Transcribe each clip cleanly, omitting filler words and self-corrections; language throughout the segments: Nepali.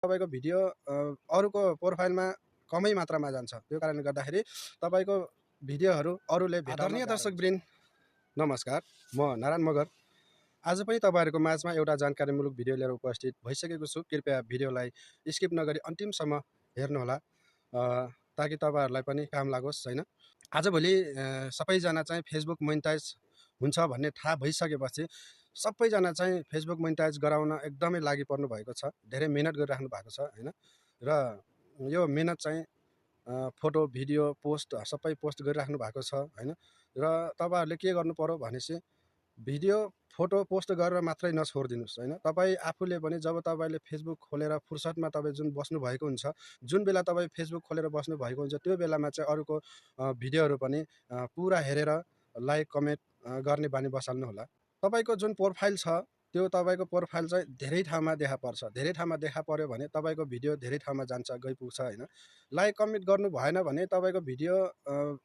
तपाईको भिडियो अरूको प्रोफाइलमा कमै मात्रामा जान्छ। त्यो कारणले गर्दाखेरि तपाईको भिडियोहरू अरूले भेटाउन आदरणीय दर्शकवृन्द नमस्कार, म नारायण मगर। आज पनि तपाईहरुको माझमा एउटा जानकारीमूलक भिडियो लिएर उपस्थित भइसकेको छु। कृपया भिडियोलाई स्किप नगरी अन्तिमसम्म हेर्नुहोला ताकि तपाईहरुलाई पनि काम लागोस् हैन। आजभोलि सबैजना चाहिँ फेसबुक मोनेटाइज हुन्छ भन्ने थाहा भइसकेपछि सबैजना चाहिँ फेसबुक मोनेटाइज गराउन एकदमै लागि पर्नु भएको छ। धेरै मेहनत गरिराख्नु भएको छ हैन। र यो मेहनत चाहिँ फोटो भिडियो पोस्ट सबै पोस्ट गरिराख्नु भएको छ हैन। र तपाईहरुले के गर्नु पर्यो भनेपछि भिडियो फोटो पोस्ट गरेर मात्रै नछोड्दिनुस् हैन। तपाई आफूले पनि जब तपाईले फेसबुक खोलेर फुर्सदमा तपाई जुन बस्नु भएको हुन्छ, जुन बेला तपाई फेसबुक खोलेर बस्नु भएको हुन्छ, त्यो बेलामा चाहिँ अरूको भिडियोहरू पनि पुरा हेरेर लाइक कमेन्ट गर्ने बानी बसाल्नु होला। तपाईको जुन प्रोफाइल छ त्यो तपाईको प्रोफाइल चाहिँ धेरै ठाउँमा देखा पर्छ। धेरै ठाउँमा देखा पर्यो भने तपाईको भिडियो धेरै ठाउँमा जान्छ, गइपुग्छ हैन। लाइक कमेन्ट गर्नु भएन भने तपाईको भिडियो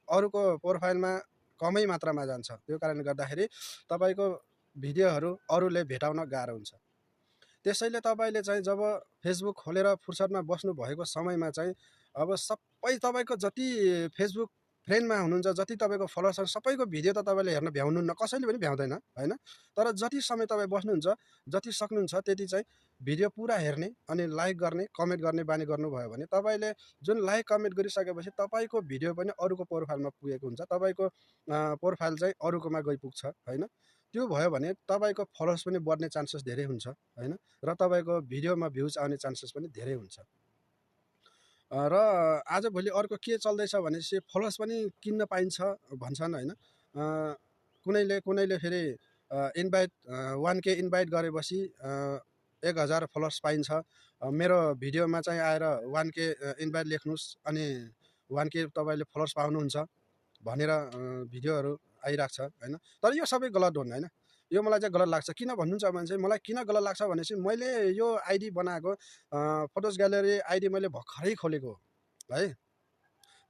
अरूको प्रोफाइलमा कमै मात्रामा जान्छ। त्यो कारणले गर्दाखेरि तपाईको भिडियोहरू अरूले भेटाउन गाह्रो हुन्छ। त्यसैले तपाईले चाहिँ जब फेसबुक खोलेर फुर्सदमा बस्नु भएको समयमा चाहिँ अब सबै तपाईको जति फेसबुक फ्रेन्डमा हुनुहुन्छ, जति तपाईको फलोअर्स छन्, सबैको भिडियो त तपाईले हेर्न भ्याउनुहुन्न, कसैले पनि भ्याउँदैन हैन। तर जति समय तपाई बस्नुहुन्छ, जति सक्नुहुन्छ त्यति चाहिँ भिडियो पुरा हेर्ने अनि लाइक गर्ने कमेन्ट गर्ने बानी गर्नुभयो भने तपाईले जुन लाइक कमेन्ट गरिसकेपछि तपाईको भिडियो पनि अरूको प्रोफाइलमा पुगेको हुन्छ। तपाईको प्रोफाइल चाहिँ अरूकोमा गइपुग्छ हैन। त्यो भयो भने तपाईको फलोअर्स पनि बढ्ने चान्सेस धेरै हुन्छ हैन। र तपाईको भिडियोमा भ्युज आउने चान्सेस पनि धेरै हुन्छ। र आजभोलि अर्को के चल्दैछ भनेपछि फलोअर्स पनि किन्न पाइन्छ भन्छन् हैन। कुनैले फेरि इन्भाइट 1K इन्भाइट गरेपछि 1000 फलोअर्स पाइन्छ। मेरो भिडियोमा चाहिँ आएर 1K इन्भाइट लेख्नुस् अनि 1K तपाईले फलोअर्स पाउनुहुन्छ भनेर भिडियोहरू आइराख्छ हैन। तर यो सबै गलत हुन् हैन। यो मलाई चाहिँ गलत लाग्छ। किन भन्नुहुन्छ भने चाहिँ मलाई किन गलत लाग्छ भनेपछि मैले यो आइडी बनाएको फोटोज ग्यालरी आइडी मैले भर्खरै खोलेको है।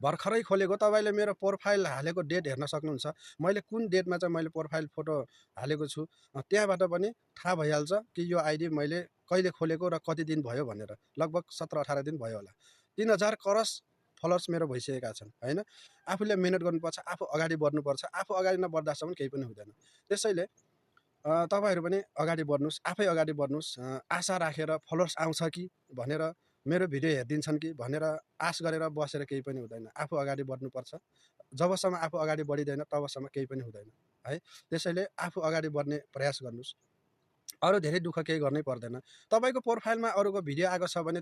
भर्खरै खोलेको। तपाईले मेरो प्रोफाइल हालेको डेट हेर्न सक्नुहुन्छ। मैले कुन डेटमा चाहिँ मैले प्रोफाइल फोटो हालेको छु त्यहाँबाट पनि थाहा भइहाल्छ कि यो आइडी मैले कहिले खोलेको र कति दिन भयो भनेर। लगभग 17-18 दिन भयो होला। 3000 क्रस फलोअर्स मेरो भइसकेका छन् हैन। आफूले मेहनत गर्नुपर्छ, आफू अगाडि बढ्नुपर्छ। आफू अगाडि नबढ्दासम्म केही पनि हुँदैन। त्यसैले तपाईहरु पनि अगाडि बढ्नुस्, आफै अगाडि बढ्नुस्। आशा राखेर फलोअर्स आउँछ कि भनेर मेरो भिडियो हेर्दिन्छन् कि भनेर आश गरेर बसेर केही पनि हुँदैन। आफू अगाडि बढ्नुपर्छ। जबसम्म आफू अगाडि बढिदैन तबसम्म केही पनि हुँदैन है। त्यसैले आफू अगाडि बढ्ने प्रयास गर्नुस्। अरू धेरै दुःख केही गर्नै पर्दैन। तपाईको प्रोफाइलमा अरूको भिडियो आएको छ भने